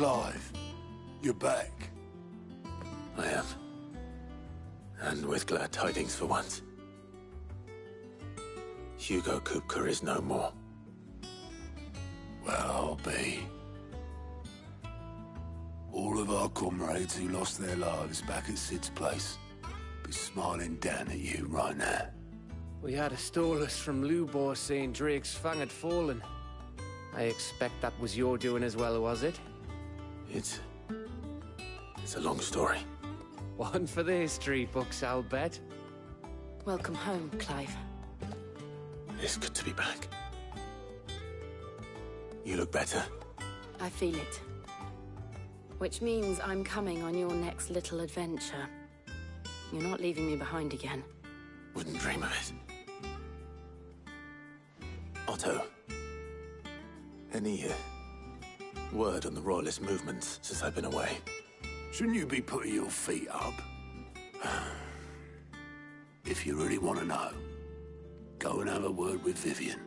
Clive, you're back. I am. And with glad tidings for once. Hugo Kupka is no more. Well, I'll be. All of our comrades who lost their lives back at Sid's place be smiling down at you right now. We had a stolus from Lubor saying Drake's fang had fallen. I expect that was your doing as well, was it? It's a long story. One for the history books, I'll bet. Welcome home, Clive. It's good to be back. You look better. I feel it. Which means I'm coming on your next little adventure. You're not leaving me behind again. Wouldn't dream of it. Otto. Any word on the Royalist movements since I've been away? Shouldn't you be putting your feet up? If you really want to know, go and have a word with Vivian.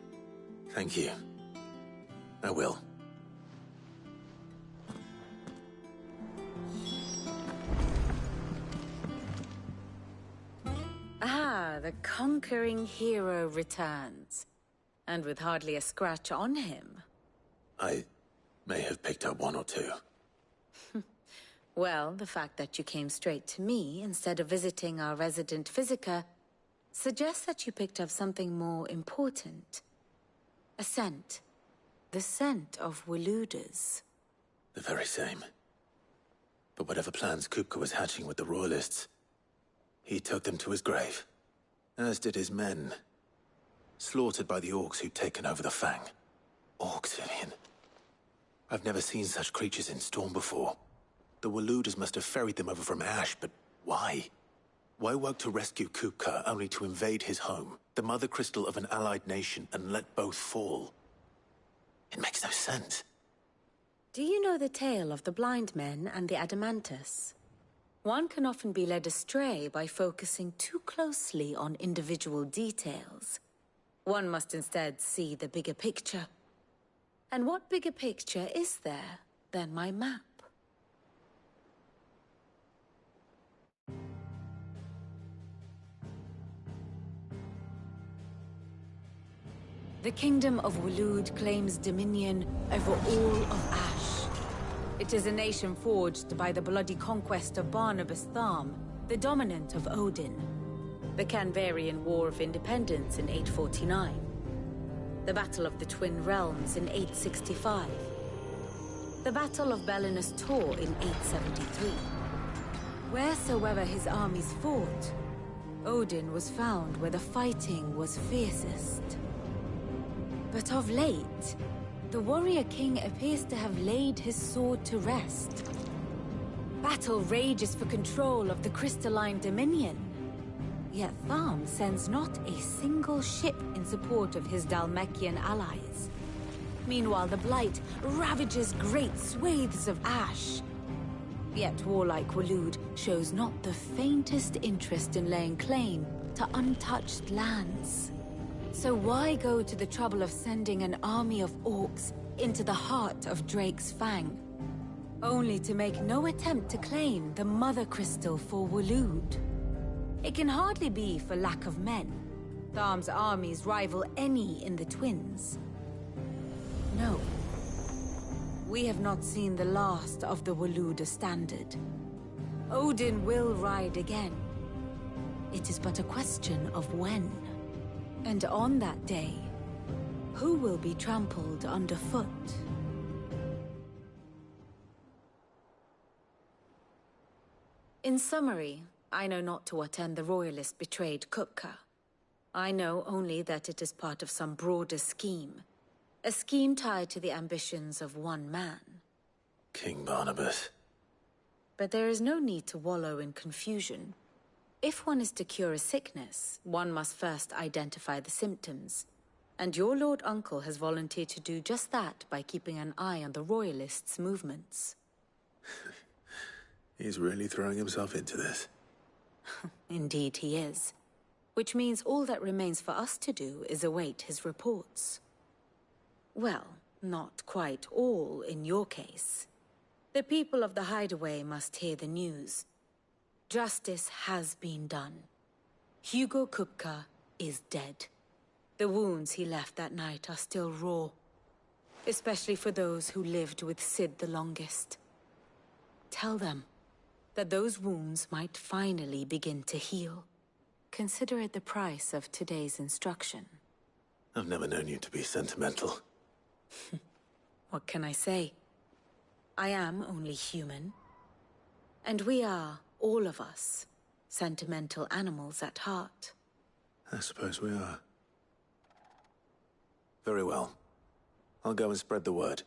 Thank you. I will. Ah, the conquering hero returns. And with hardly a scratch on him. I may have picked up one or two. Well, the fact that you came straight to me instead of visiting our resident Physica suggests that you picked up something more important. A scent. The scent of Waludas. The very same. But whatever plans Kupka was hatching with the Royalists, he took them to his grave. As did his men. Slaughtered by the orcs who'd taken over the Fang. Orcs, Vivian. I've never seen such creatures in Storm before. The Waludas must have ferried them over from Ash, but why? Why work to rescue Kupka only to invade his home, the mother crystal of an allied nation, and let both fall? It makes no sense. Do you know the tale of the blind men and the Adamantus? One can often be led astray by focusing too closely on individual details. One must instead see the bigger picture. And what bigger picture is there than my map? The Kingdom of Waloed claims dominion over all of Ash. It is a nation forged by the bloody conquest of Barnabas Tharm, the dominant of Odin. The Canvarian War of Independence in 849. The Battle of the Twin Realms in 865. The Battle of Belinus Tor in 873. Wheresoever his armies fought, Odin was found where the fighting was fiercest. But of late, the warrior king appears to have laid his sword to rest. Battle rages for control of the crystalline dominion. Yet Tharm sends not a single ship in support of his Dhalmekian allies. Meanwhile, the Blight ravages great swathes of Ash. Yet warlike Waloed shows not the faintest interest in laying claim to untouched lands. So why go to the trouble of sending an army of orcs into the heart of Drake's Fang, only to make no attempt to claim the Mother Crystal for Waloed? It can hardly be for lack of men. Tharm's armies rival any in the Twins. No. We have not seen the last of the Waluda standard. Odin will ride again. It is but a question of when. And on that day, who will be trampled underfoot? In summary, I know not to what end the Royalists betrayed Kupka. I know only that it is part of some broader scheme. A scheme tied to the ambitions of one man. King Barnabas. But there is no need to wallow in confusion. If one is to cure a sickness, one must first identify the symptoms. And your Lord Uncle has volunteered to do just that by keeping an eye on the Royalists' movements. He's really throwing himself into this. Indeed he is. Which means all that remains for us to do is await his reports. Well, not quite all in your case. The people of the Hideaway must hear the news. Justice has been done. Hugo Kupka is dead. The wounds he left that night are still raw, especially for those who lived with Sid the longest. Tell them that those wounds might finally begin to heal. Consider it the price of today's instruction. I've never known you to be sentimental. What can I say? I am only human. And we are, all of us, sentimental animals at heart. I suppose we are. Very well. I'll go and spread the word.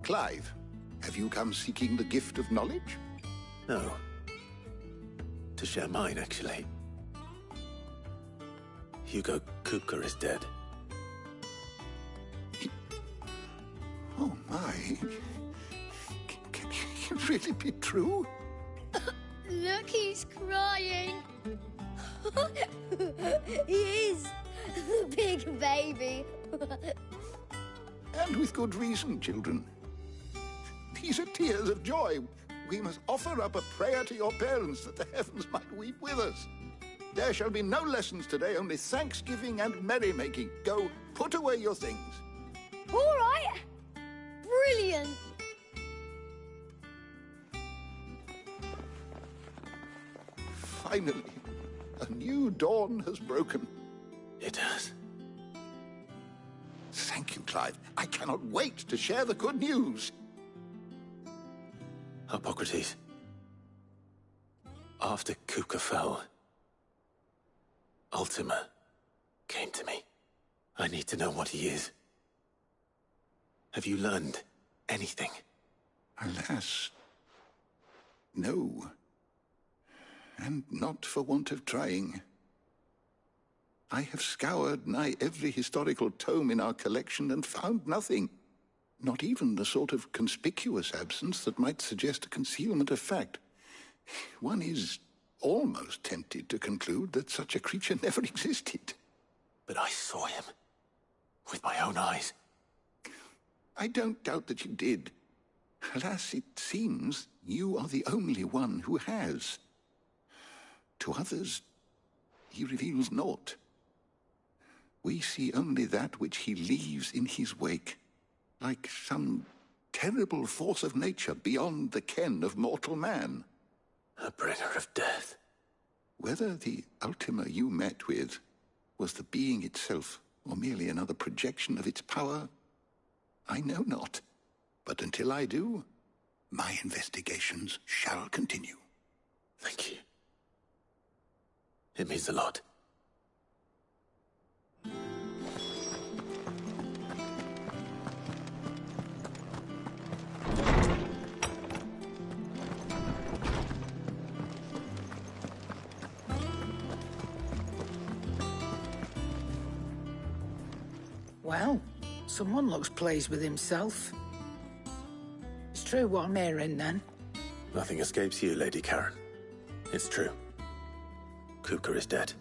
Clive, have you come seeking the gift of knowledge? No. To share mine, actually. Hugo Kupka is dead. Oh, my. Can it really be true? Look, he's crying. He is. The big baby. And with good reason, children. These are tears of joy. We must offer up a prayer to your parents that the heavens might weep with us. There shall be no lessons today, only thanksgiving and merrymaking. Go, put away your things. All right. Brilliant. Finally, a new dawn has broken. It has. Thank you, Clive. I cannot wait to share the good news. Hippocrates. After Kupka fell, Ultima came to me. I need to know what he is. Have you learned anything? Alas, no. And not for want of trying. I have scoured nigh every historical tome in our collection and found nothing. Not even the sort of conspicuous absence that might suggest a concealment of fact. One is almost tempted to conclude that such a creature never existed. But I saw him. With my own eyes. I don't doubt that you did. Alas, it seems you are the only one who has. To others, he reveals naught. We see only that which he leaves in his wake, like some terrible force of nature beyond the ken of mortal man. A bringer of death. Whether the Ultima you met with was the being itself, or merely another projection of its power, I know not. But until I do, my investigations shall continue. Thank you. It means a lot. Well, someone looks pleased with himself. It's true what I'm hearing, then. Nothing escapes you, Lady Karen. It's true. Kupka is dead.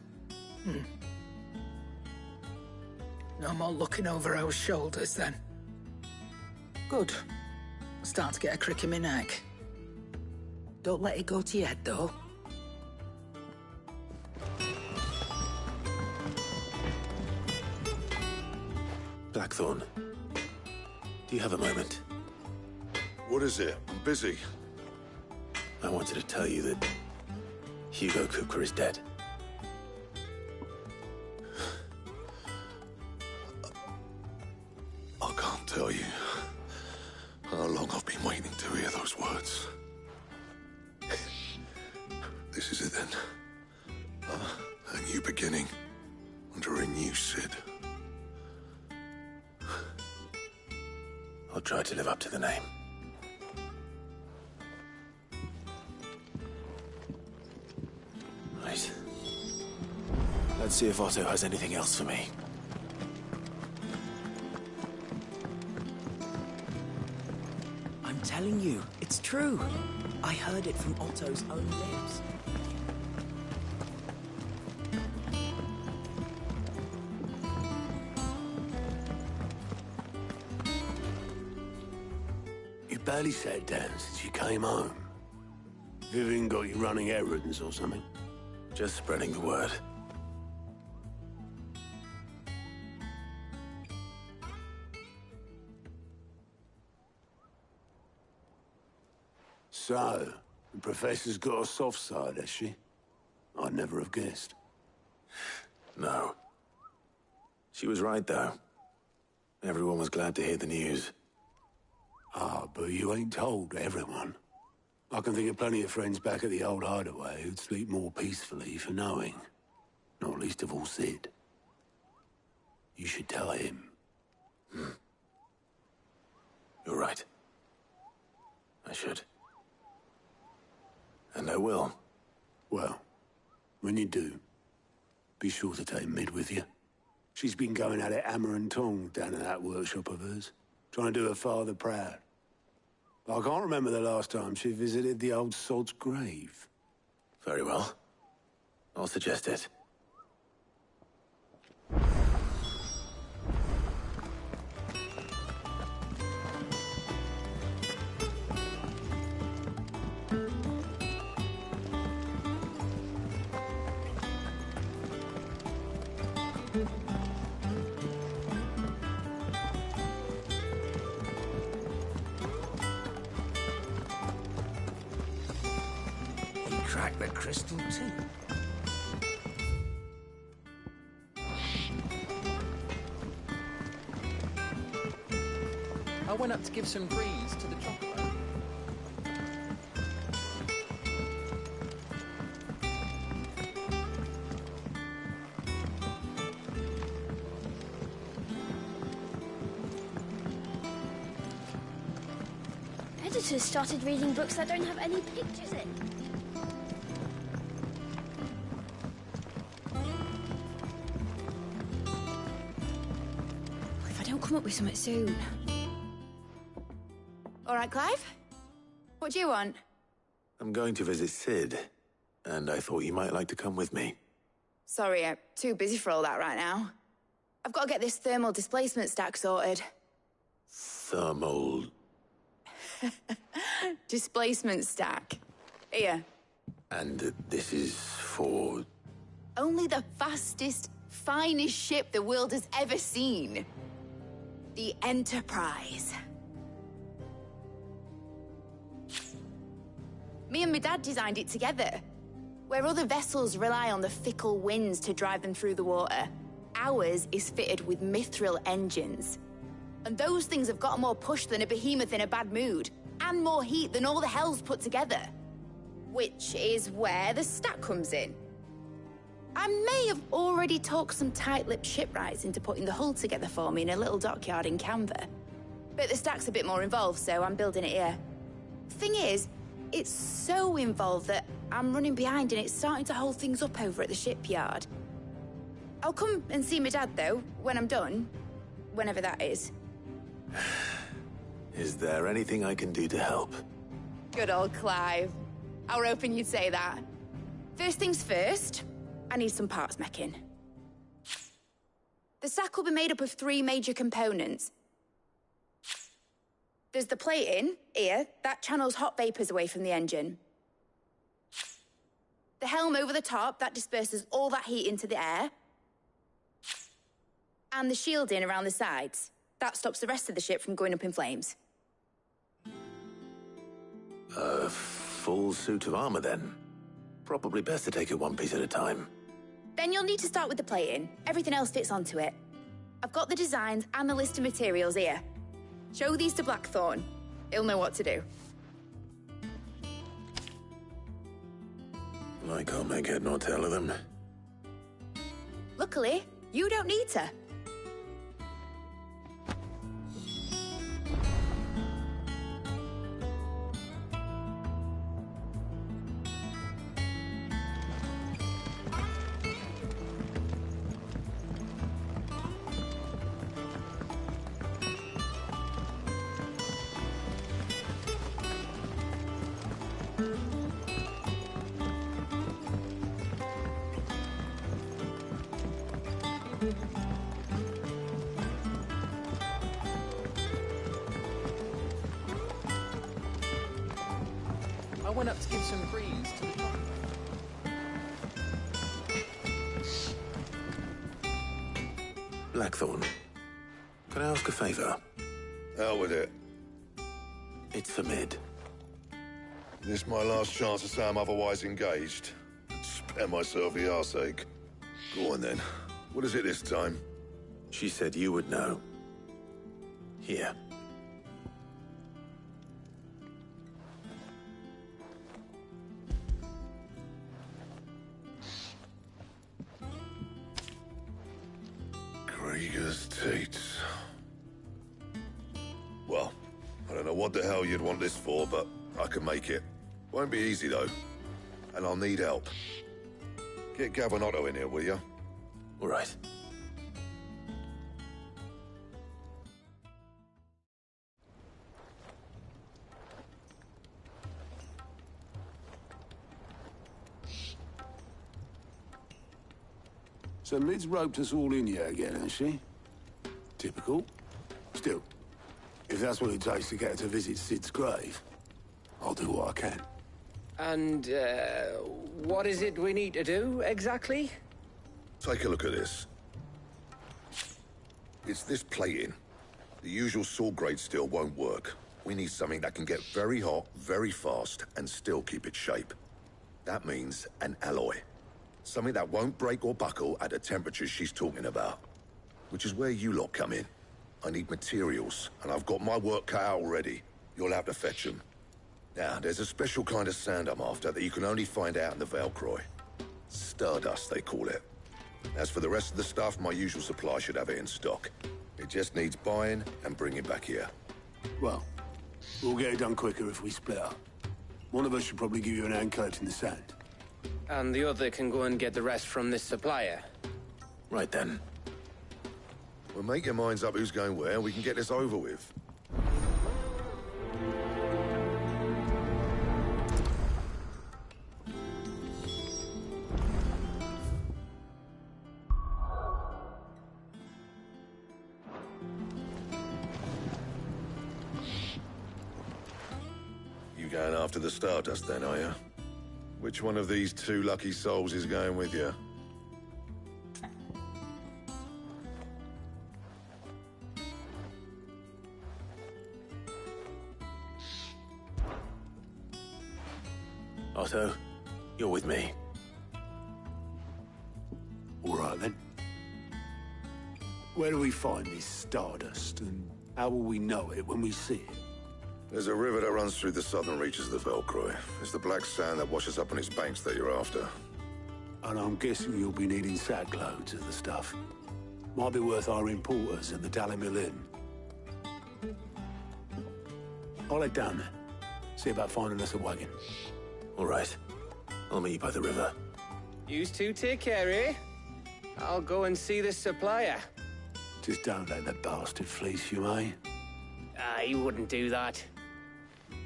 No more looking over our shoulders, then. Good. I'm starting to get a crick in my neck. Don't let it go to your head, though. Blackthorn, do you have a moment? What is it? I'm busy. I wanted to tell you that Hugo Kupka is dead. I can't tell you how long I've been waiting to hear those words. This is it then. A new beginning under a new Sid. I'll try to live up to the name. Right. Let's see if Otto has anything else for me. I'm telling you, it's true. I heard it from Otto's own lips. You barely sat down since you came home. Vivian got you running errands or something? Just spreading the word. So, the Professor's got a soft side, has she? I'd never have guessed. No. She was right, though. Everyone was glad to hear the news. Ah, but you ain't told everyone. I can think of plenty of friends back at the old hideaway who'd sleep more peacefully for knowing. Not least of all Sid. You should tell him. You're right. I should. And I will. Well, when you do, be sure to take Mid with you. She's been going at it hammer and tong down in that workshop of hers, trying to do her father proud. But I can't remember the last time she visited the old sod's grave. Very well. I'll suggest it. Crack the crystal too. I went up to give some grease to the chocolate. Editors started reading books that don't have any pictures in. Come up with something soon. All right, Clive? What do you want? I'm going to visit Sid, and I thought you might like to come with me. Sorry, I'm too busy for all that right now. I've got to get this thermal displacement stack sorted. Thermal... Displacement stack. Here. And this is for... Only the fastest, finest ship the world has ever seen. The Enterprise. Me and my dad designed it together. Where other vessels rely on the fickle winds to drive them through the water, ours is fitted with mithril engines. And those things have got more push than a behemoth in a bad mood, and more heat than all the hells put together. Which is where the stack comes in. I may have already talked some tight-lipped shipwrights into putting the hull together for me in a little dockyard in Canva. But the stack's a bit more involved, so I'm building it here. Thing is, it's so involved that I'm running behind and it's starting to hold things up over at the shipyard. I'll come and see my dad, though, when I'm done. Whenever that is. Is there anything I can do to help? Good old Clive. I were hoping you'd say that. First things first, I need some parts making. The stack will be made up of 3 major components. There's the plating, here, that channels hot vapors away from the engine. The helm over the top, that disperses all that heat into the air. And the shielding around the sides. That stops the rest of the ship from going up in flames. A full suit of armor, then? Probably best to take it one piece at a time. Then you'll need to start with the plating. Everything else fits onto it. I've got the designs and the list of materials here. Show these to Blackthorn. He'll know what to do. I can't make head nor tail of them. Luckily, you don't need to. I went up to give some grease to the chocolate. Blackthorn, can I ask a favor? Out with it. It's for Mid. This my last chance to say I'm otherwise engaged. Spare myself the arseache. Go on then. What is it this time? She said you would know. Here. Krieger's teats. Well, I don't know what the hell you'd want this for, but I can make it. Won't be easy, though. And I'll need help. Get Gavin-Otto in here, will you? All right. So Mid's roped us all in here again, has she? Typical. Still, if that's what it takes to get her to visit Sid's grave, I'll do what I can. And, what is it we need to do, exactly? Take a look at this. It's this plating. The usual saw grade steel won't work. We need something that can get very hot, very fast, and still keep its shape. That means an alloy. Something that won't break or buckle at the temperatures she's talking about. Which is where you lot come in. I need materials, and I've got my work cut out already. You'll have to fetch them. Now, there's a special kind of sand I'm after that you can only find out in the Valcroy. Stardust, they call it. As for the rest of the stuff, my usual supply should have it in stock. It just needs buying and bringing back here. Well, we'll get it done quicker if we split up. One of us should probably give you an hand collecting the sand. And the other can go and get the rest from this supplier. Right then. Well, make your minds up who's going where, and we can get this over with. You going after the Stardust then, are you? Which one of these two lucky souls is going with you? Otto, you're with me. All right, then. Where do we find this Stardust, and how will we know it when we see it? There's a river that runs through the southern reaches of the Valcroy. It's the black sand that washes up on its banks that you're after. And I'm guessing you'll be needing sack loads of the stuff. Might be worth our importers at the Dalimil Inn. I'll head down there. See about finding us a wagon. All right. I'll meet you by the river. Yous two take care, eh? I'll go and see this supplier. Just don't let the bastard fleece you, eh? He wouldn't do that.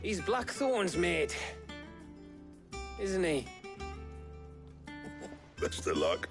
He's Blackthorn's mate. Isn't he? Best of luck.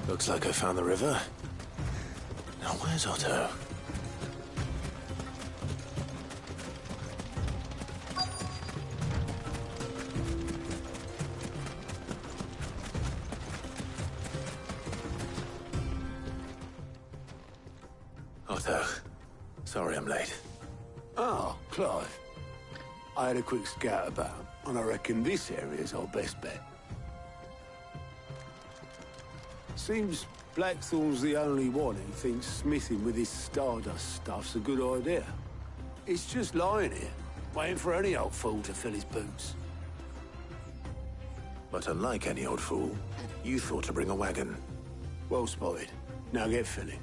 Looks like I found the river. Now where's Otto? Otto, sorry I'm late. Oh, Clive. I had a quick scout about, and I reckon this area's our best bet. Seems Blackthorn's the only one who thinks smithing with his Stardust stuff's a good idea. It's just lying here, waiting for any old fool to fill his boots. But unlike any old fool, you thought to bring a wagon. Well spotted. Now get filling.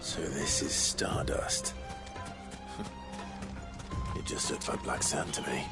So this is stardust. It just looks like black sand to me.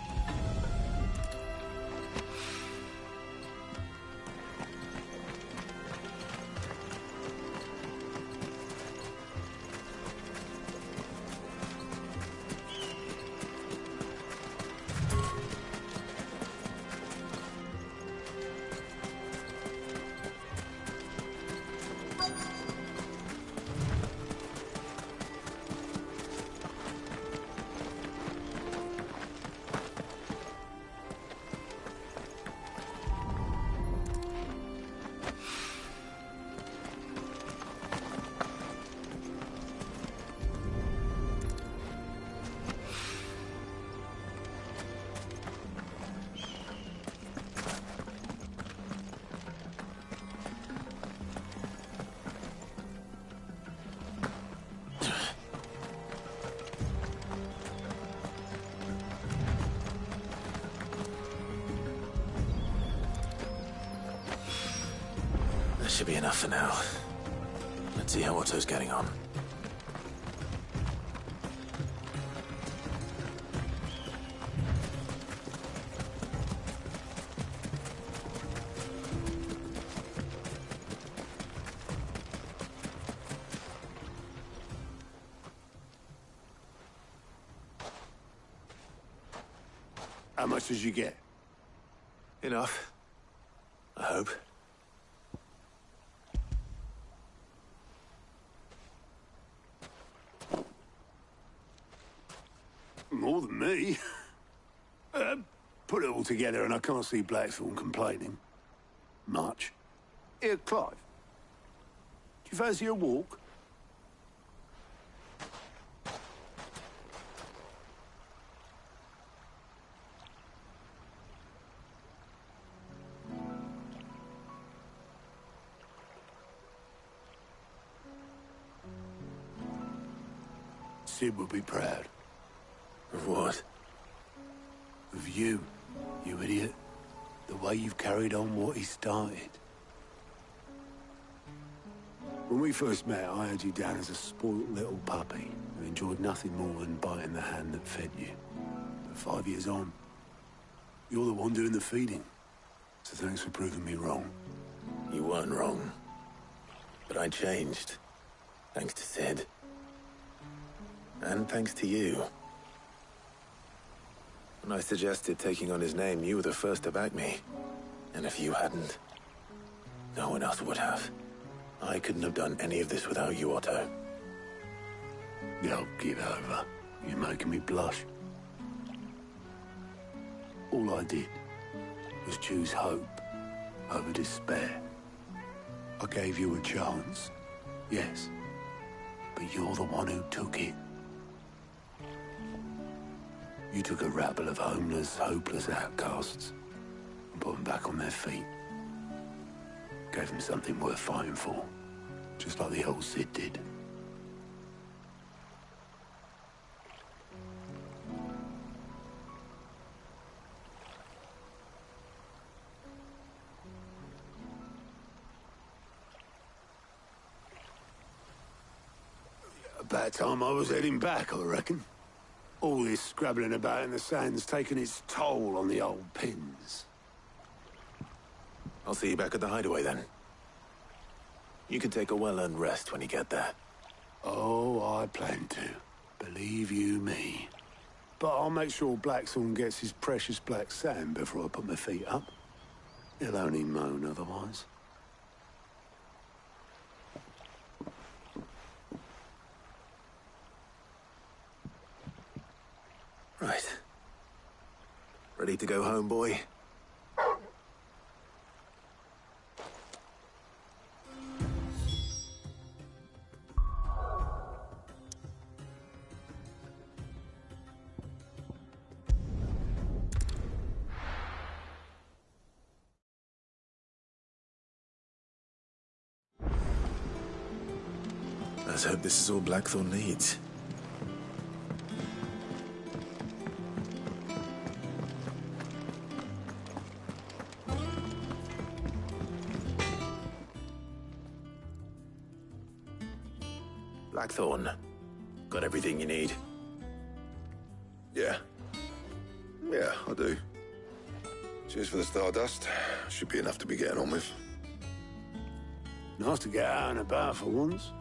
Should be enough for now. Let's see how Otto's getting on. How much did you get? Enough. I hope. More than me. Put it all together and I can't see Blackthorn complaining. Much. Here, Clive. Do you fancy a walk? Sid would be proud. Of what? Of you, you idiot. The way you've carried on what he started. When we first met, I had you down as a spoilt little puppy who enjoyed nothing more than biting the hand that fed you. But 5 years on, you're the one doing the feeding. So thanks for proving me wrong. You weren't wrong. But I changed. Thanks to Sid. And thanks to you. When I suggested taking on his name, you were the first to back me. And if you hadn't, no one else would have. I couldn't have done any of this without you, Otto. Yo, give over. You're making me blush. All I did was choose hope over despair. I gave you a chance, yes, but you're the one who took it. You took a rabble of homeless, hopeless outcasts and put them back on their feet. Gave them something worth fighting for, just like the old Sid did. About time I was heading back, I reckon. All this scrabbling about in the sand's taken its toll on the old pins. I'll see you back at the hideaway then. You can take a well-earned rest when you get there. Oh, I plan to. Believe you me. But I'll make sure Blackthorn gets his precious black sand before I put my feet up. He'll only moan otherwise. Right. Ready to go home, boy? Let's hope this is all Blackthorn needs. Blackthorn, got everything you need? Yeah. Yeah, I do. Cheers for the stardust. Should be enough to be getting on with. Nice to get out and about for once.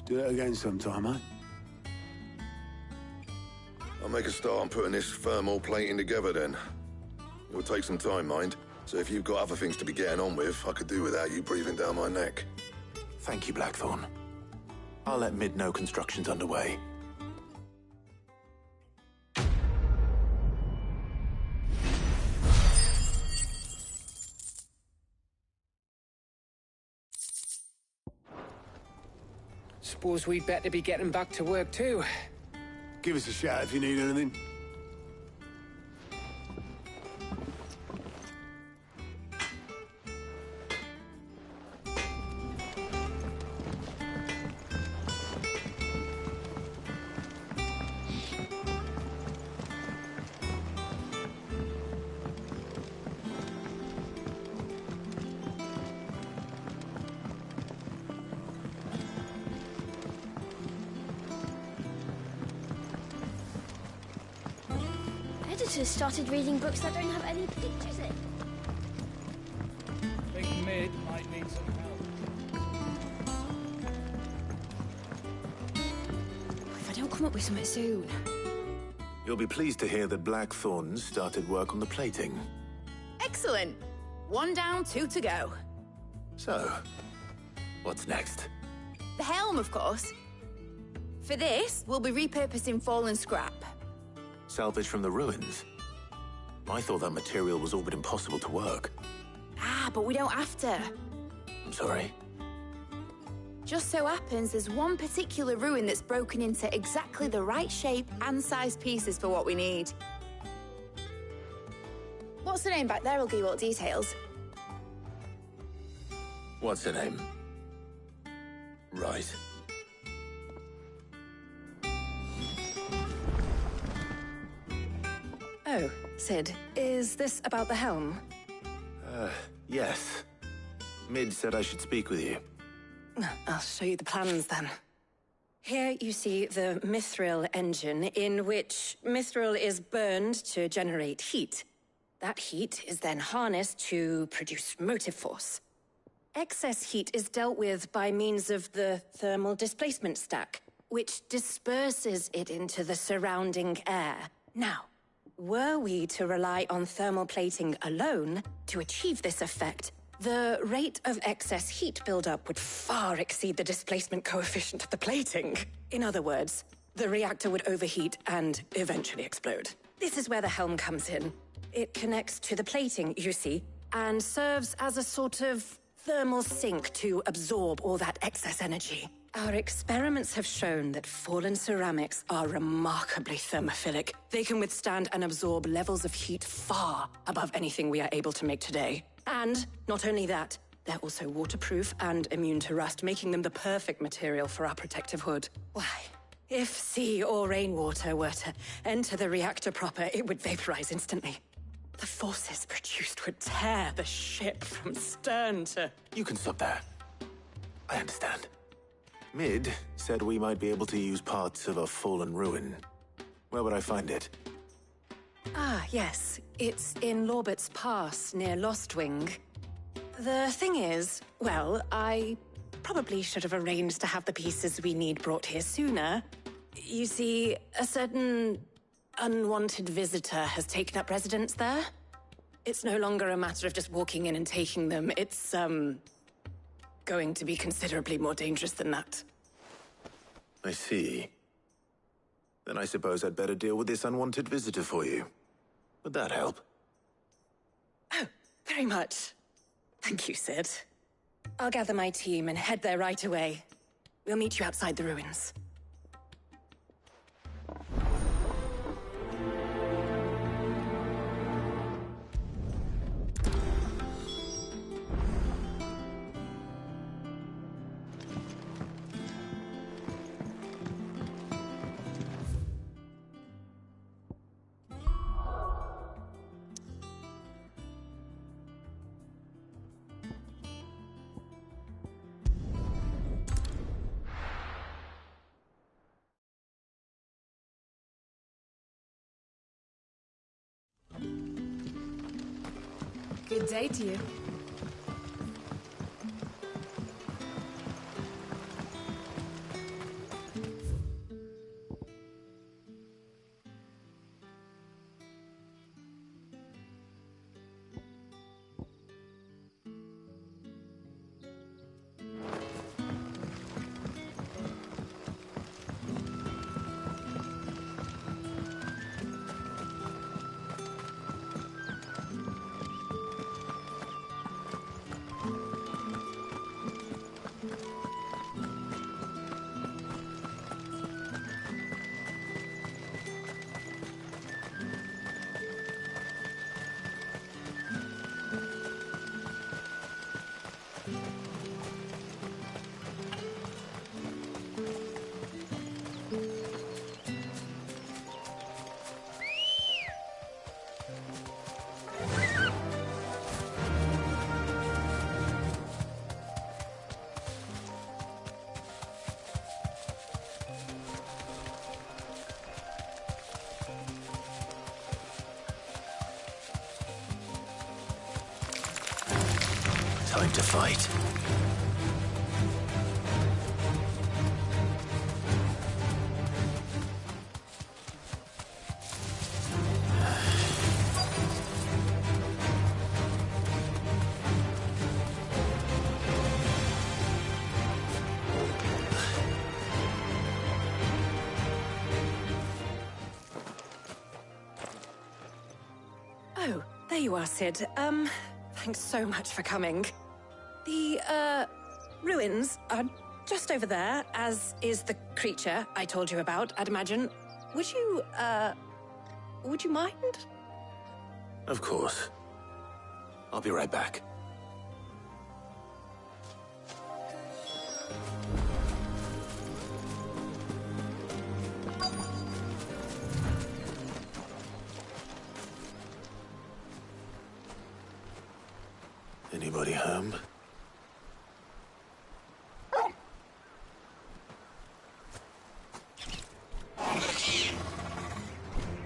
Let's do it again sometime, eh? I'll make a start on putting this thermal plating together then. It'll take some time, mind. So if you've got other things to be getting on with, I could do without you breathing down my neck. Thank you, Blackthorn. I'll let Mid know construction's underway. Suppose we'd better be getting back to work too. Give us a shout if you need anything. Editors started reading books that don't have any pictures in. Think Mid might need some help. If I don't come up with something soon. You'll be pleased to hear that Blackthorn's started work on the plating. Excellent. 1 down, 2 to go. So, what's next? The helm, of course. For this, we'll be repurposing fallen scrap. Salvage from the ruins? I thought that material was all but impossible to work. Ah, but we don't have to. I'm sorry. Just so happens there's one particular ruin that's broken into exactly the right shape and size pieces for what we need. What's the name back there? I'll give you all the details. What's her name? Right. Oh, Sid, is this about the helm? Yes. Mid said I should speak with you. I'll show you the plans then. Here you see the mithril engine, in which mithril is burned to generate heat. That heat is then harnessed to produce motive force. Excess heat is dealt with by means of the thermal displacement stack, which disperses it into the surrounding air. Now, were we to rely on thermal plating alone to achieve this effect, the rate of excess heat buildup would far exceed the displacement coefficient of the plating. In other words, the reactor would overheat and eventually explode. This is where the helm comes in. It connects to the plating, you see, and serves as a sort of thermal sink to absorb all that excess energy. Our experiments have shown that fallen ceramics are remarkably thermophilic. They can withstand and absorb levels of heat far above anything we are able to make today. And not only that, they're also waterproof and immune to rust, making them the perfect material for our protective hood. Why, if sea or rainwater were to enter the reactor proper, it would vaporize instantly. The forces produced would tear the ship from stern to... You can stop there. I understand. Mid said we might be able to use parts of a fallen ruin. Where would I find it? Ah, yes. It's in Lorbert's Pass, near Lostwing. The thing is, well, I probably should have arranged to have the pieces we need brought here sooner. You see, a certain unwanted visitor has taken up residence there. It's no longer a matter of just walking in and taking them. It's, going to be considerably more dangerous than that. I see. Then I suppose I'd better deal with this unwanted visitor for you. Would that help? Oh, very much. Thank you, Sid. I'll gather my team and head there right away. We'll meet you outside the ruins. Good day to you. Time to fight. Oh, there you are, Sid. Thanks so much for coming. The, ruins are just over there, as is the creature I told you about, I'd imagine. Would you mind? Of course. I'll be right back. Anybody home?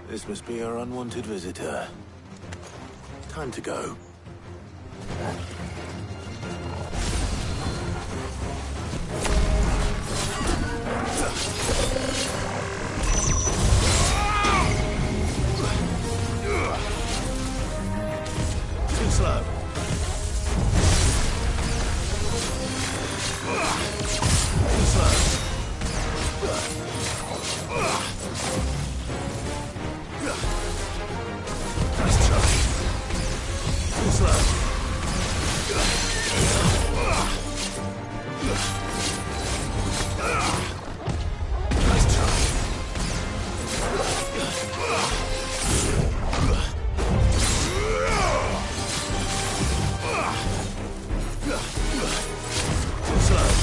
This must be our unwanted visitor. Time to go. Too slow. Too slow. Nice try. Too slow. Nice try. Too slow.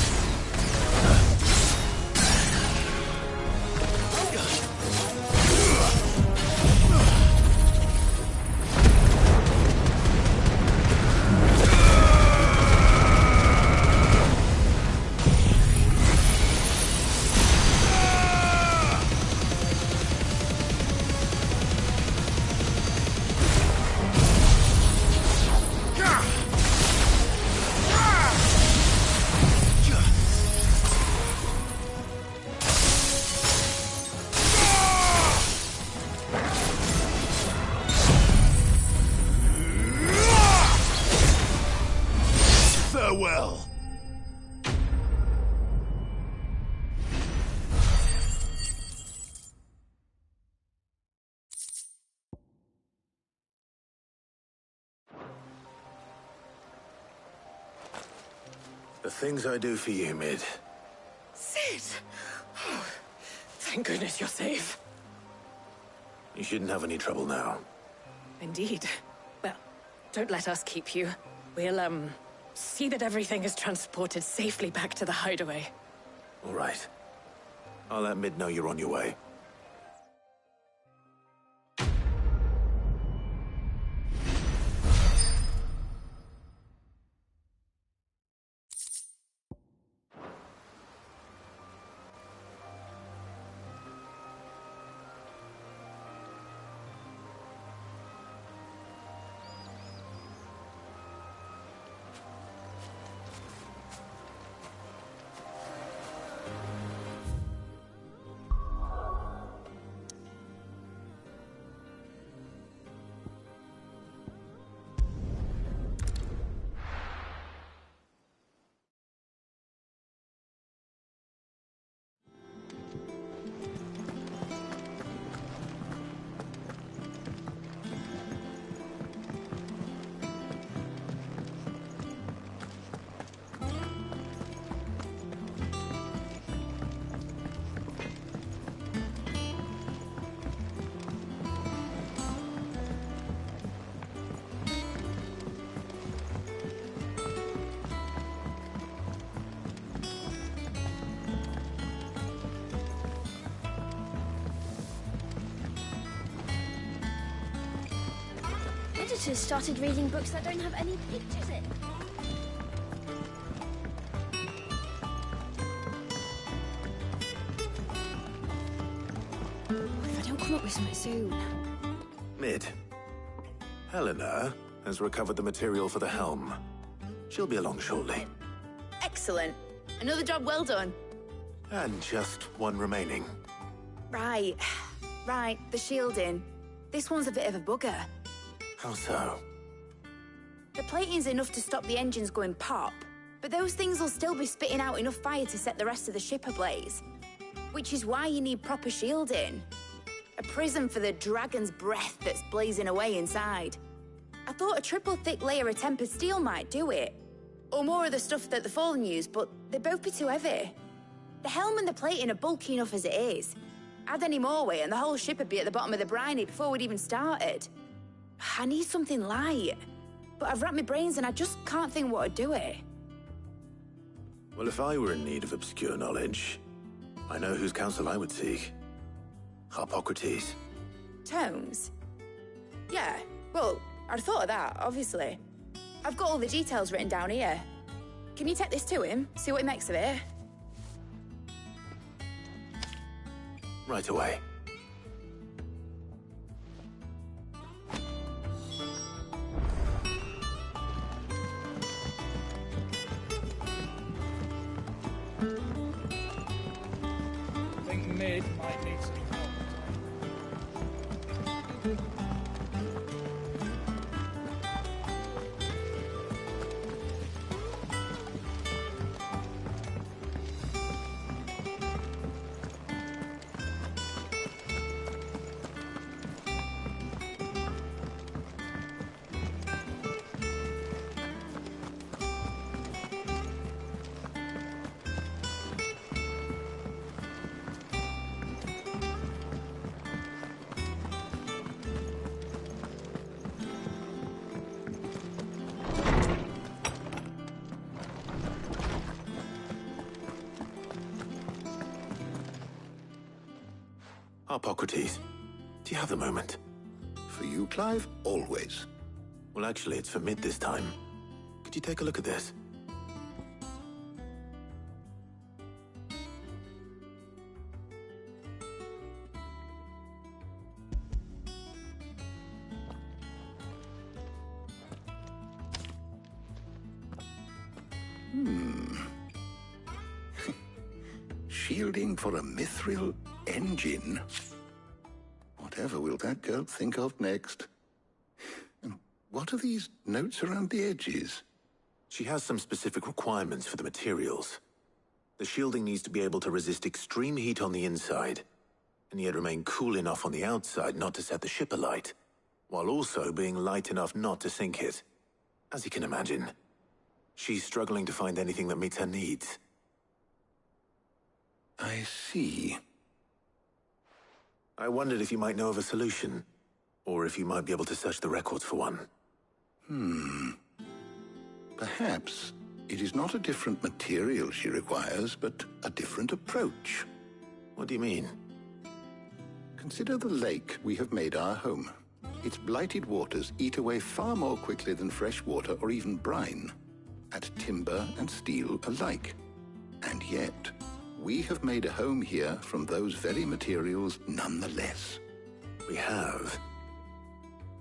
Farewell. The things I do for you, Mid. Sid! Oh, thank goodness you're safe. You shouldn't have any trouble now. Indeed. Well, don't let us keep you. We'll, see that everything is transported safely back to the hideaway. All right. I'll let Mid know you're on your way. editors started reading books that don't have any pictures in. What if I don't come up with something soon? Mid. Helena has recovered the material for the helm. She'll be along shortly. Excellent. Another job well done. And just one remaining. Right. Right, the shielding. This one's a bit of a bugger. How so? The plating's enough to stop the engines going pop, but those things will still be spitting out enough fire to set the rest of the ship ablaze. Which is why you need proper shielding. A prison for the dragon's breath that's blazing away inside. I thought a triple thick layer of tempered steel might do it. Or more of the stuff that the Fallen use, but they'd both be too heavy. The helm and the plating are bulky enough as it is. Add any more weight and the whole ship would be at the bottom of the briny before we'd even started. I need something light. But I've racked my brains and I just can't think what would do it. Well, if I were in need of obscure knowledge, I know whose counsel I would seek. Harpocrates. Tomes? Yeah, well, I'd thought of that, obviously. I've got all the details written down here. Can you take this to him, see what he makes of it? Right away. I think Mid might need some help. Harpocrates, do you have the moment? For you, Clive, always. Well, actually, it's for Mid this time. Could you take a look at this? Shielding for a mithril engine? Whatever will that girl think of next? And what are these notes around the edges? She has some specific requirements for the materials. The shielding needs to be able to resist extreme heat on the inside, and yet remain cool enough on the outside not to set the ship alight, while also being light enough not to sink it. As you can imagine, she's struggling to find anything that meets her needs. I see. I wondered if you might know of a solution, or if you might be able to search the records for one. Perhaps it is not a different material she requires, but a different approach. What do you mean? Consider the lake we have made our home. Its blighted waters eat away far more quickly than fresh water or even brine, at timber and steel alike. And yet, we have made a home here from those very materials nonetheless. We have.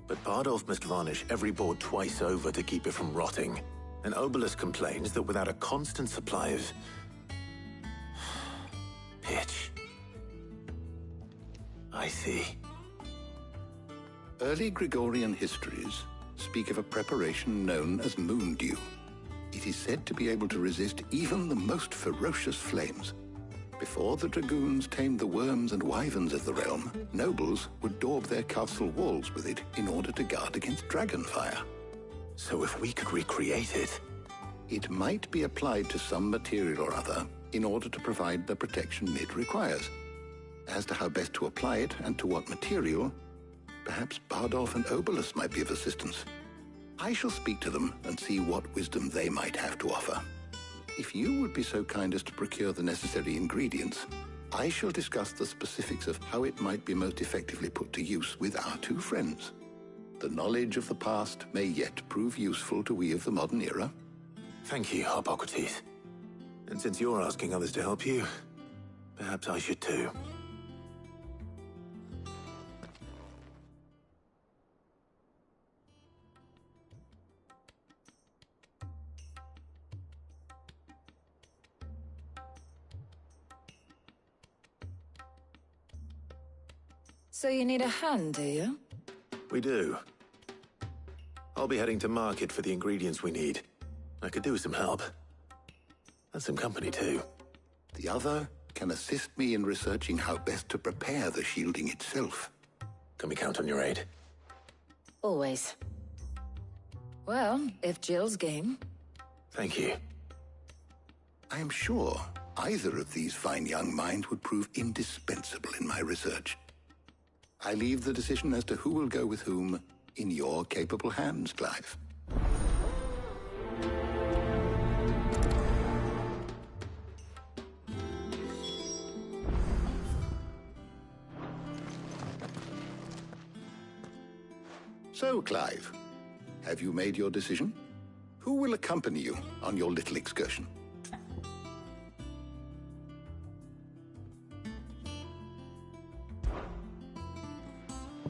But Bardolph must varnish every board twice over to keep it from rotting. And Obelus complains that without a constant supply of pitch. I see. Early Gregorian histories speak of a preparation known as moon dew. It is said to be able to resist even the most ferocious flames. Before the dragoons tamed the worms and wyverns of the realm, nobles would daub their castle walls with it in order to guard against dragonfire. So if we could recreate it... It might be applied to some material or other in order to provide the protection Mid requires. As to how best to apply it and to what material, perhaps Bardolph and Obelus might be of assistance. I shall speak to them and see what wisdom they might have to offer. If you would be so kind as to procure the necessary ingredients, I shall discuss the specifics of how it might be most effectively put to use with our two friends. the knowledge of the past may yet prove useful to we of the modern era. Thank you, Hippocrates. And since you're asking others to help you, perhaps I should too. So you need a hand, do you? We do. I'll be heading to market for the ingredients we need. I could do with some help. And some company, too. The other can assist me in researching how best to prepare the shielding itself. Can we count on your aid? Always. Well, if Jill's game. Thank you. I am sure either of these fine young minds would prove indispensable in my research. I leave the decision as to who will go with whom in your capable hands, Clive. So, Clive, have you made your decision? Who will accompany you on your little excursion?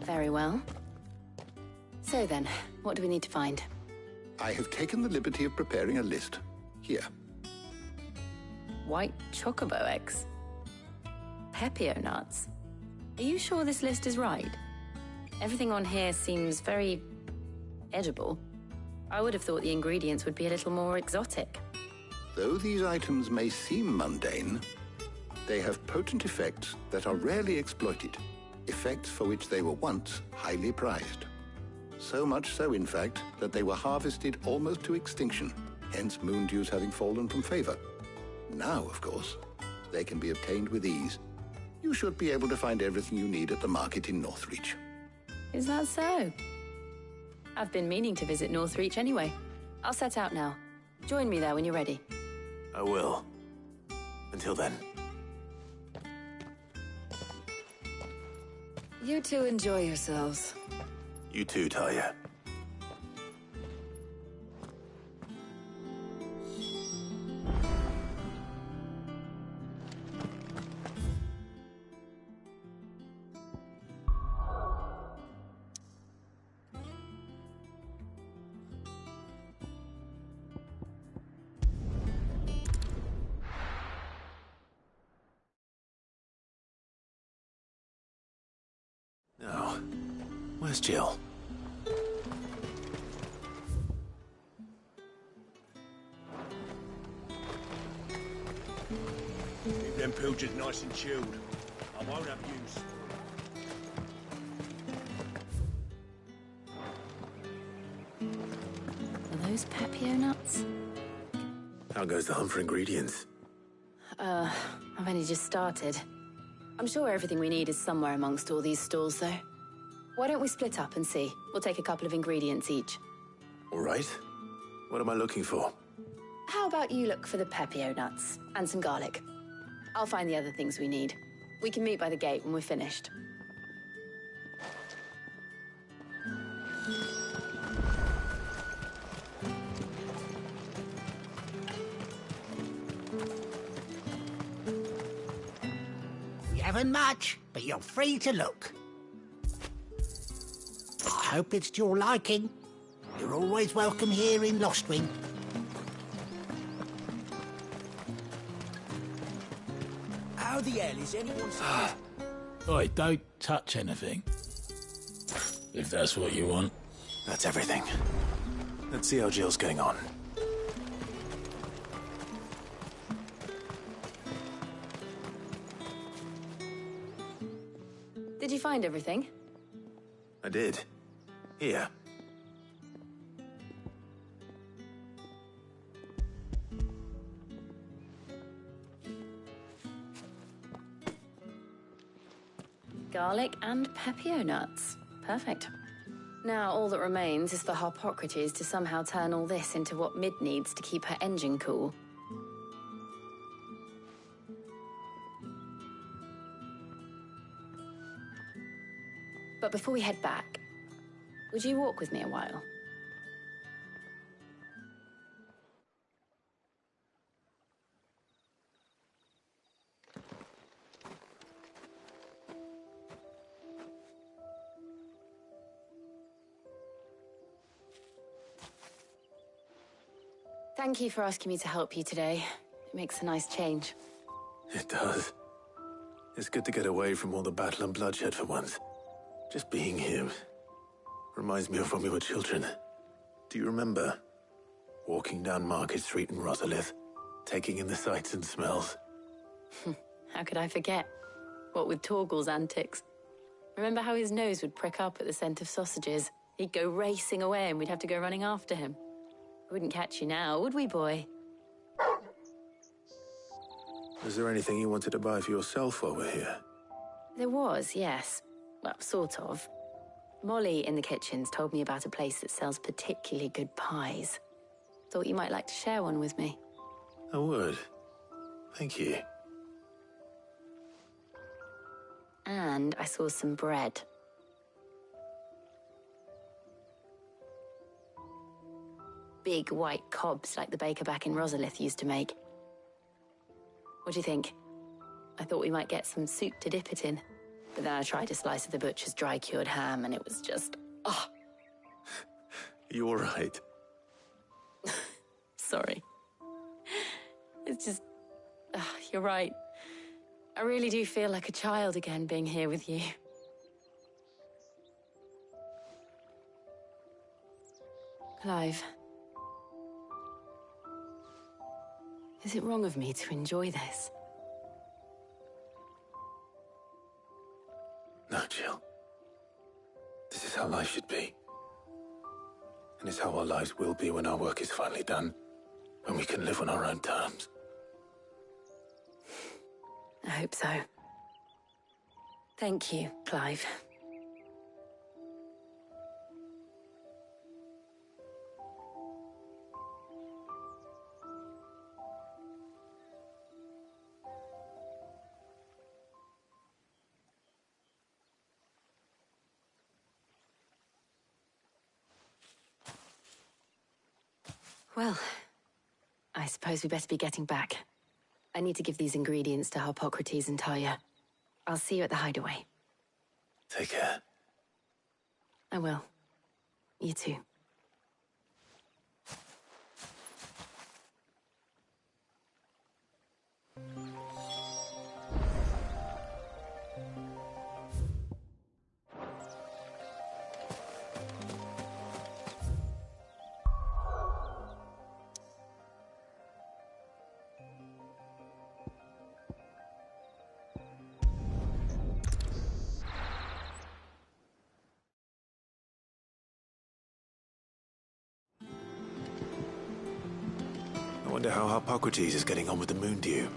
Very well. So then, what do we need to find? I have taken the liberty of preparing a list. Here. White chocobo eggs. Pepio nuts. Are you sure this list is right? Everything on here seems very edible. I would have thought the ingredients would be a little more exotic. Though these items may seem mundane, they have potent effects that are rarely exploited, effects for which they were once highly prized. So much so, in fact, that they were harvested almost to extinction, hence moon dews having fallen from favor. Now, of course, they can be obtained with ease. You should be able to find everything you need at the market in Northreach. Is that so? I've been meaning to visit Northreach anyway. I'll set out now. Join me there when you're ready. I will. Until then. You two enjoy yourselves. You too, Talia. Now, where's Jill? Keep them pilgers nice and chilled. I won't have use. Are those Pepio nuts? How goes the hunt for ingredients? I've only just started. I'm sure everything we need is somewhere amongst all these stalls, though. Why don't we split up and see? We'll take a couple of ingredients each. All right. What am I looking for? How about you look for the Pepio nuts and some garlic? I'll find the other things we need. We can meet by the gate when we're finished. We haven't much, but you're free to look. I hope it's to your liking. You're always welcome here in Lostwing. How the hell is anyone supposed... Oi, don't touch anything. If that's what you want. That's everything. Let's see how Jill's getting on. Did you find everything? I did. Here. Garlic and Pepio nuts. Perfect. Now all that remains is for Hippocrates to somehow turn all this into what Mid needs to keep her engine cool. But before we head back, Would you walk with me a while? Thank you for asking me to help you today. It makes a nice change. It does. It's good to get away from all the battle and bloodshed for once. Just being here reminds me of when we were children. Do you remember? Walking down Market Street in Rosalith, taking in the sights and smells. How could I forget? What with Torgal's antics. Remember how his nose would prick up at the scent of sausages? He'd go racing away and we'd have to go running after him. We wouldn't catch you now, would we, boy? Is there anything you wanted to buy for yourself while we're here? There was, yes. Well, sort of. Molly in the kitchens told me about a place that sells particularly good pies. Thought you might like to share one with me. I would. Thank you. And I saw some bread. Big white cobs like the baker back in Rosalith used to make. What do you think? I thought we might get some soup to dip it in. But then I tried a slice of the butcher's dry-cured ham and it was just... oh. You all right? Sorry. It's just... you're right. I really do feel like a child again being here with you. Clive. Is it wrong of me to enjoy this? No, Jill. This is how life should be. And it's how our lives will be when our work is finally done. When we can live on our own terms. I hope so. Thank you, Clive. Well, I suppose we better be getting back. I need to give these ingredients to Harpocrates and Talia. I'll see you at the hideaway. Take care. I will. You too. I wonder how Harpocrates is getting on with the moon dew.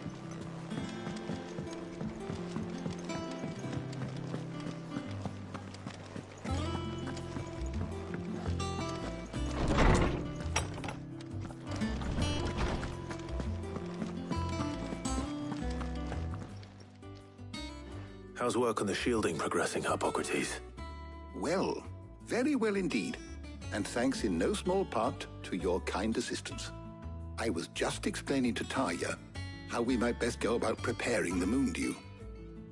How's work on the shielding progressing, Harpocrates? Well, very well indeed. And thanks in no small part to your kind assistance. I was just explaining to Talia how we might best go about preparing the moon dew.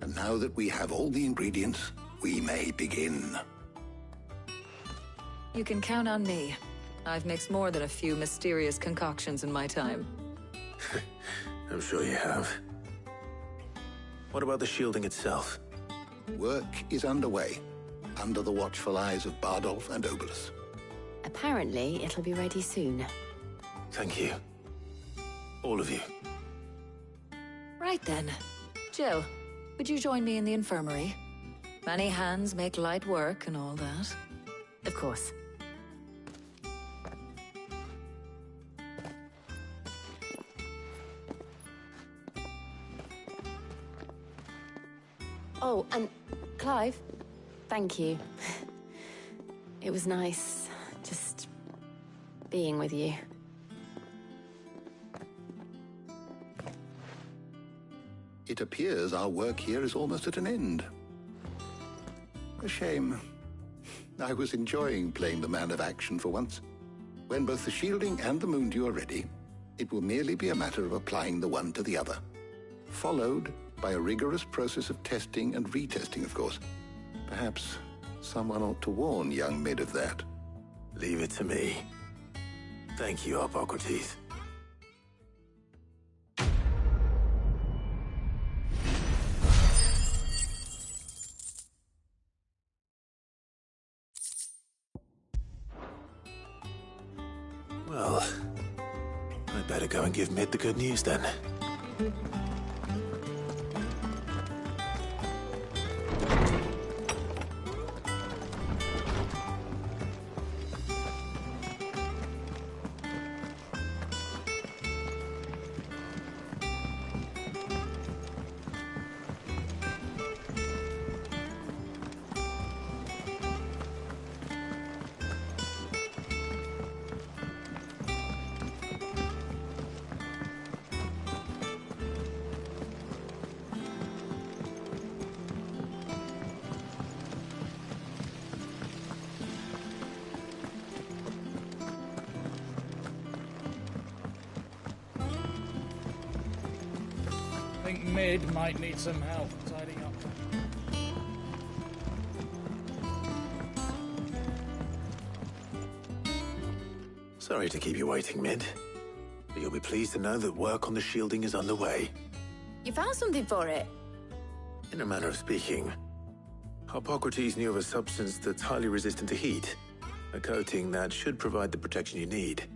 And now that we have all the ingredients, we may begin. You can count on me. I've mixed more than a few mysterious concoctions in my time. I'm sure you have. What about the shielding itself? Work is underway, under the watchful eyes of Bardolph and Obolus. Apparently, it'll be ready soon. Thank you. All of you. Right then. Jill, would you join me in the infirmary? Many hands make light work and all that. Of course. Oh, and Clive, thank you. It was nice just being with you. It appears our work here is almost at an end. A shame. I was enjoying playing the man of action for once. When both the shielding and the moondew are ready, it will merely be a matter of applying the one to the other, followed by a rigorous process of testing and retesting, of course. Perhaps someone ought to warn young Mid of that. Leave it to me. Thank you, Hippocrates. Well, I'd better go and give Mid the good news then. I think Mid might need some help tidying up. Sorry to keep you waiting, Mid. But you'll be pleased to know that work on the shielding is underway. You found something for it? In a manner of speaking, Hippocrates knew of a substance that's highly resistant to heat, a coating that should provide the protection you need.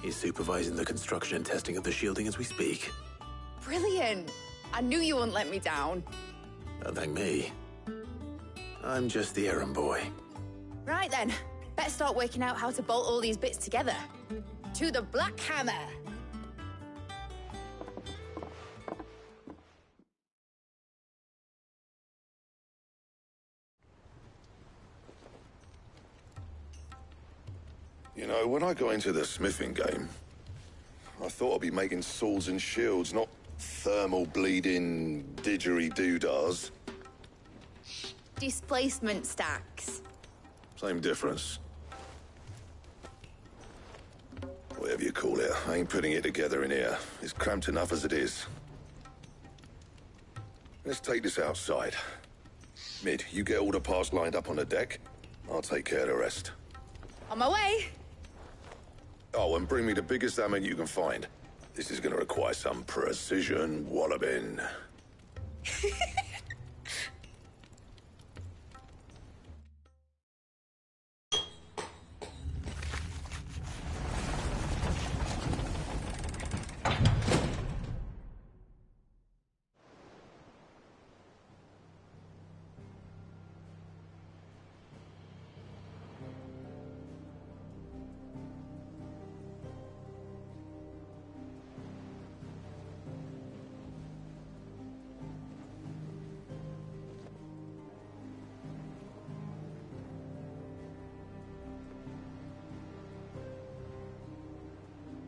He's supervising the construction and testing of the shielding as we speak. Brilliant! I knew you wouldn't let me down. Don't thank me. I'm just the errand boy. Right then, better start working out how to bolt all these bits together. To the Black Hammer! You know, when I got into the smithing game, I thought I'd be making swords and shields, not thermal bleeding didgeridoo-dahs. Displacement stacks. Same difference. Whatever you call it, I ain't putting it together in here. It's cramped enough as it is. Let's take this outside. Mid, you get all the parts lined up on the deck. I'll take care of the rest. On my way! Oh, and bring me the biggest hammer you can find. This is gonna require some precision walloping.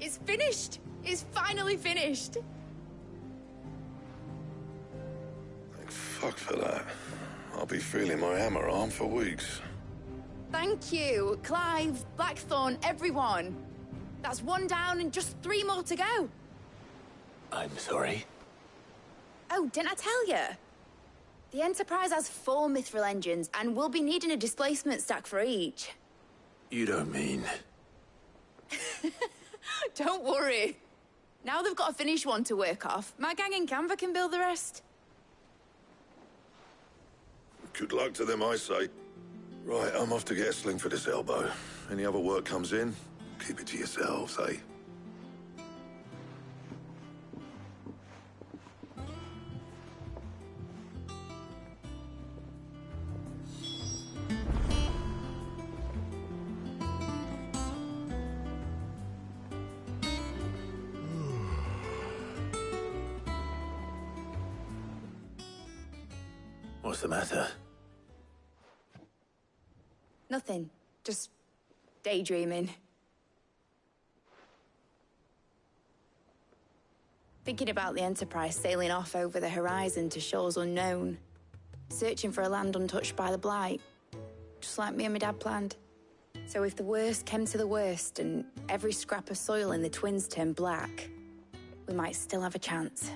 It's finished! It's finally finished! Thank fuck for that. I'll be feeling my hammer arm for weeks. Thank you, Clive, Blackthorn, everyone. That's one down and just 3 more to go. I'm sorry. Oh, didn't I tell you? The Enterprise has 4 mithril engines, and we'll be needing a displacement stack for each. You don't mean... Don't worry. Now they've got a finished one to work off, my gang in Canva can build the rest. Good luck to them, I say. Right, I'm off to get a sling for this elbow. Any other work comes in, keep it to yourselves, eh? What's the matter? Nothing. Just daydreaming. Thinking about the Enterprise sailing off over the horizon to shores unknown. Searching for a land untouched by the Blight. just like me and my dad planned. So if the worst came to the worst and every scrap of soil in the twins turned black, we might still have a chance.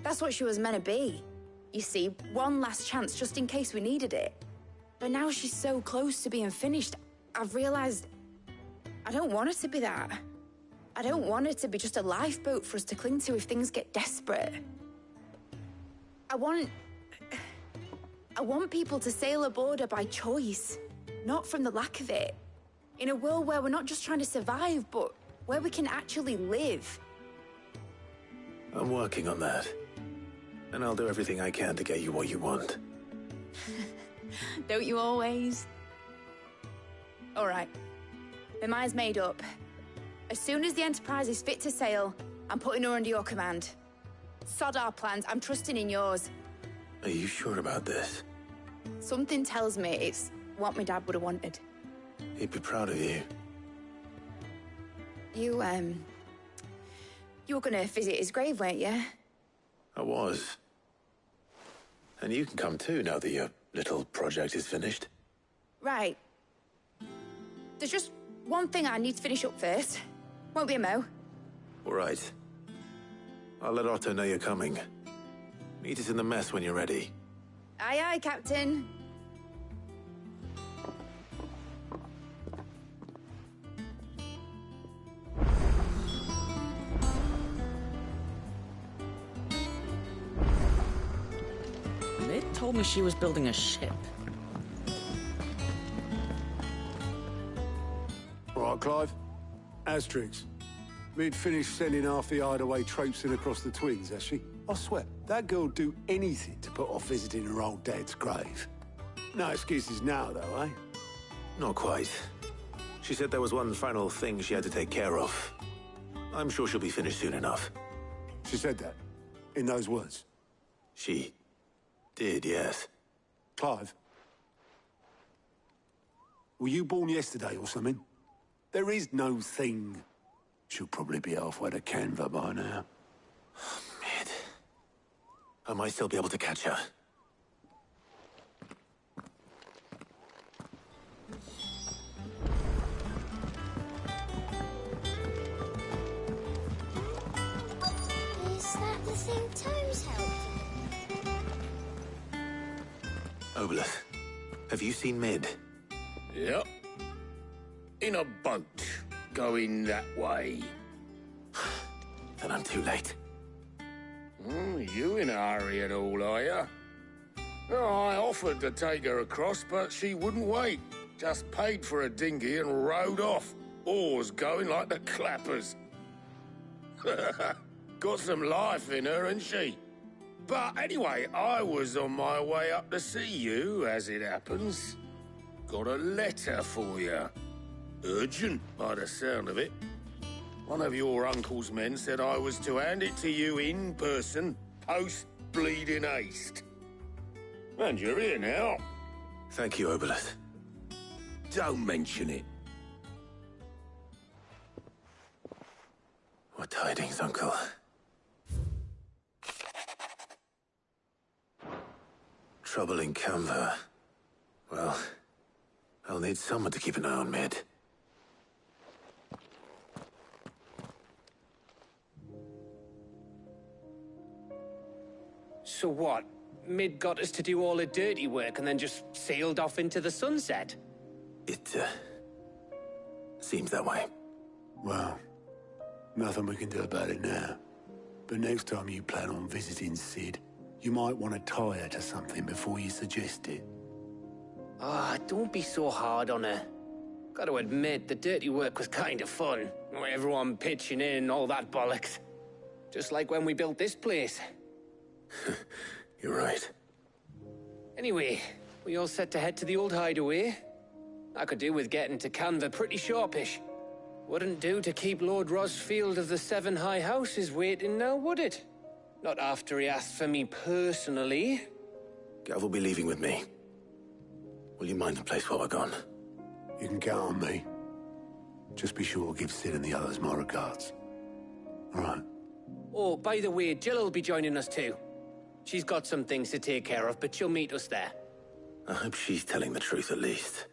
That's what she was meant to be. You see, one last chance just in case we needed it. But now she's so close to being finished, I've realized I don't want her to be that. I don't want her to be just a lifeboat for us to cling to if things get desperate. I want people to sail aboard her by choice, not from the lack of it. In a world where we're not just trying to survive, but where we can actually live. I'm working on that. And I'll do everything I can to get you what you want. Don't you always? All right. My mind's made up. As soon as the Enterprise is fit to sail, I'm putting her under your command. Sod our plans, I'm trusting in yours. Are you sure about this? Something tells me it's what my dad would have wanted. He'd be proud of you. You were gonna visit his grave, weren't you? I was. And you can come too now that your little project is finished. Right. There's just one thing I need to finish up first. Won't be a mo. All right. I'll let Otto know you're coming. Meet us in the mess when you're ready. Aye, aye, Captain. Mid told me she was building a ship. All right, Clive. Asterix. Mid finished sending half the hideaway traipsing across the twins, has she? I swear, that girl'd do anything to put off visiting her old dad's grave. No excuses now, though, eh? Not quite. She said there was one final thing she had to take care of. I'm sure she'll be finished soon enough. She said that? In those words? She did, yes. Clive? Were you born yesterday or something? There is no thing. She'll probably be halfway to Canva by now. Mid. I might still be able to catch her. Is that the thing Tomes helped? Obelus, have you seen Mid? Yep. In a boat, going that way. Then I'm too late. You in a hurry at all, are you? Oh, I offered to take her across, but she wouldn't wait. Just paid for a dinghy and rowed off. Oars going like the clappers. Got some life in her, ain't she? But anyway, I was on my way up to see you, as it happens. Got a letter for you. Urgent, by the sound of it. One of your uncle's men said I was to hand it to you in person, post-bleeding haste. And you're here now. Thank you, Obelus. Don't mention it. What tidings, Uncle? Trouble in Canva. Well, I'll need someone to keep an eye on Mid. So what? Mid got us to do all the dirty work and then just sailed off into the sunset? It, seems that way. Well, nothing we can do about it now. But next time you plan on visiting Sid, you might want to tie her to something before you suggest it. Ah, don't be so hard on her. Gotta admit, the dirty work was kind of fun. Everyone pitching in, all that bollocks. Just like when we built this place. You're right. Anyway, we all set to head to the old hideaway. I could do with getting to Canva pretty sharpish. Wouldn't do to keep Lord Rosfield of the Seven High Houses waiting now, would it? Not after he asked for me personally. Gav will be leaving with me. Will you mind the place while we're gone? You can count on me. Just be sure to give Sid and the others my regards. All right. Oh, by the way, Jill will be joining us too. She's got some things to take care of, but she'll meet us there. I hope she's telling the truth at least.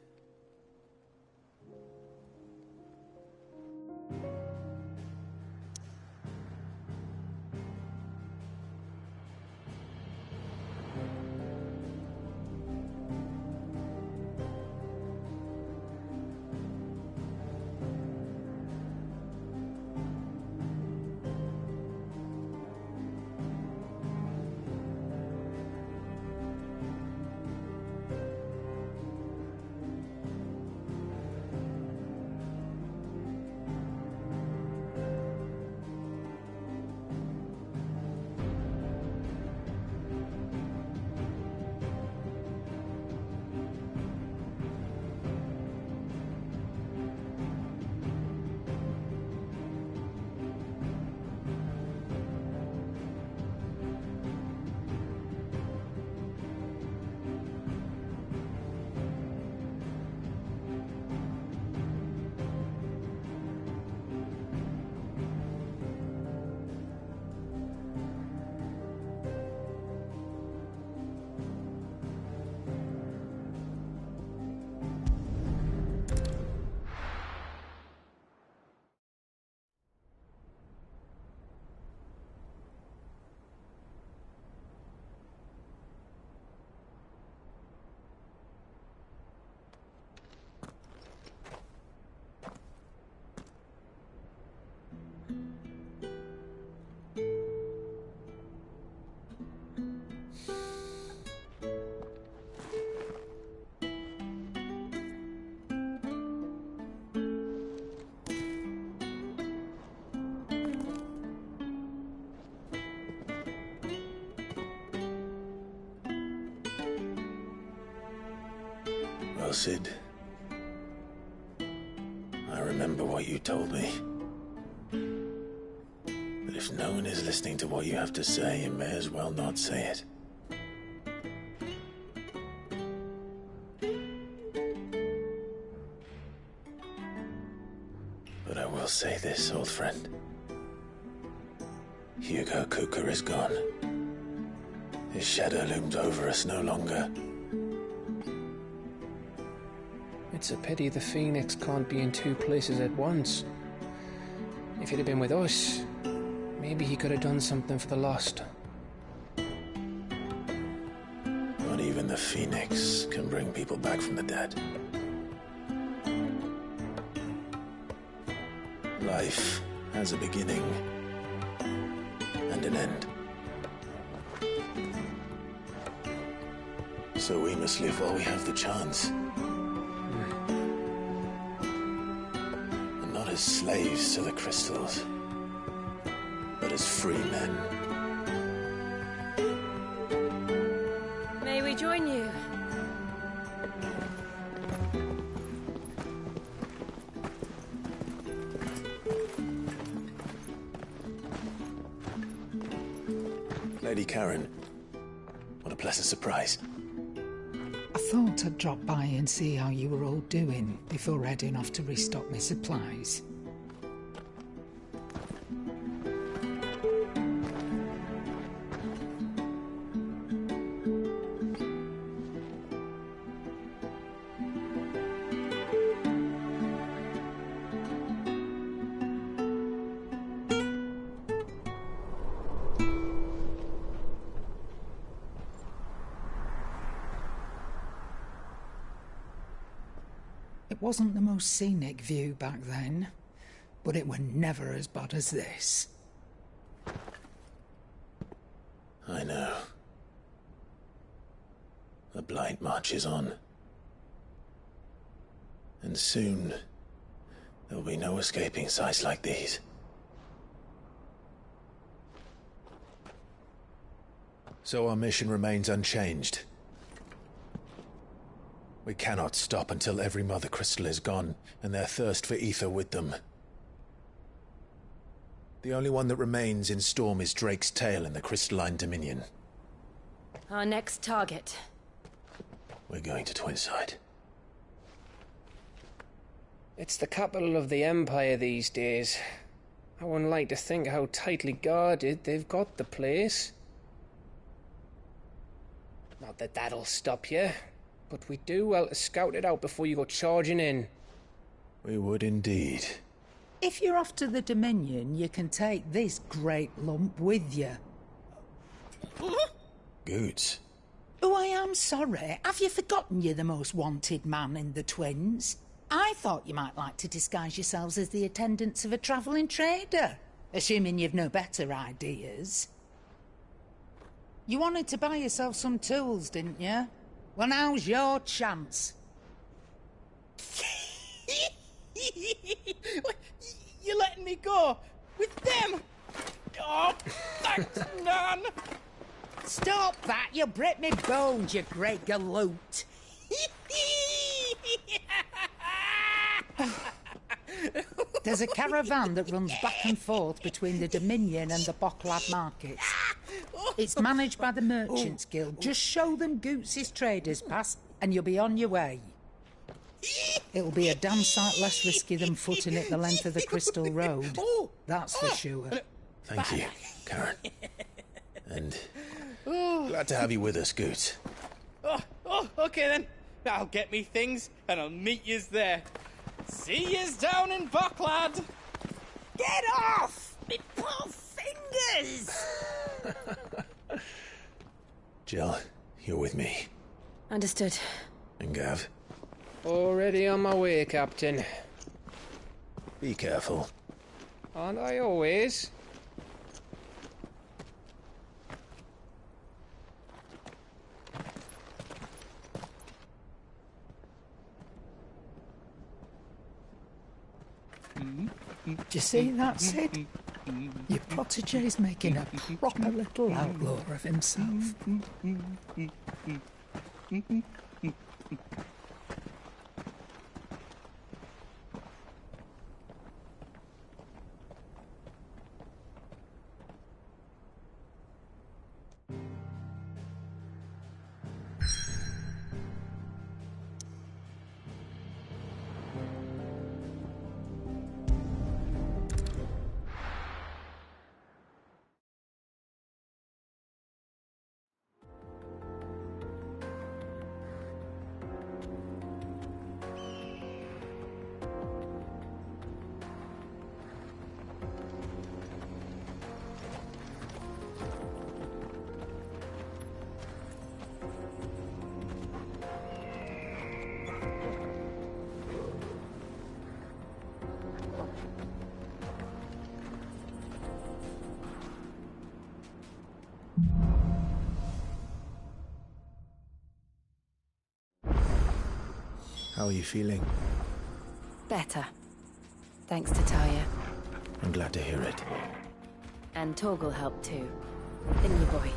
Well, Sid, I remember what you told me. But if no one is listening to what you have to say, you may as well not say it. But I will say this, old friend. Hugo Kuka is gone. His shadow looms over us no longer. It's a pity the Phoenix can't be in two places at once. If he'd have been with us, maybe he could have done something for the lost. Not even the Phoenix can bring people back from the dead. Life has a beginning and an end. So we must live while we have the chance. And not as slaves to the crystals, but as free men. May we join you? Lady Karen, what a pleasant surprise. I thought I'd drop by and see how you were all doing before heading off to restock my supplies. It wasn't the most scenic view back then, but it were never as bad as this. I know. The blight marches on. And soon, there'll be no escaping sights like these. So our mission remains unchanged. We cannot stop until every Mother Crystal is gone, and their thirst for ether with them. The only one that remains in Storm is Drake's tail in the Crystalline Dominion. Our next target. We're going to Twinside. It's the capital of the Empire these days. I wouldn't like to think how tightly guarded they've got the place. Not that that'll stop you, but we do well to scout it out before you go charging in. We would indeed. If you're off to the Dominion, you can take this great lump with you. Goods. Oh, I am sorry. Have you forgotten you're the most wanted man in the Twins? I thought you might like to disguise yourselves as the attendants of a travelling trader, assuming you've no better ideas. You wanted to buy yourself some tools, didn't you? Well, now's your chance. You're letting me go with them? Oh, thanks, Nan. Stop that! You'll break me bones, you great galoot. There's a caravan that runs back and forth between the Dominion and the Bocklad markets. It's managed by the Merchants Guild. Just show them Goots' traders pass and you'll be on your way. It'll be a damn sight less risky than footing it the length of the Crystal Road. That's for sure. Thank you, Karen. And glad to have you with us, Goots. Okay then. I'll get me things and I'll meet yous there. See yous down in Bocklad. Get off! Me poor fingers! Jill, you're with me. Understood. And Gav? Already on my way, Captain. Be careful. Aren't I always? Do you see that, Sid? Your protege's making a proper little outlaw of himself. How are you feeling? Better. Thanks to Talia. I'm glad to hear it. And Torgal helped too. Didn't you, boy?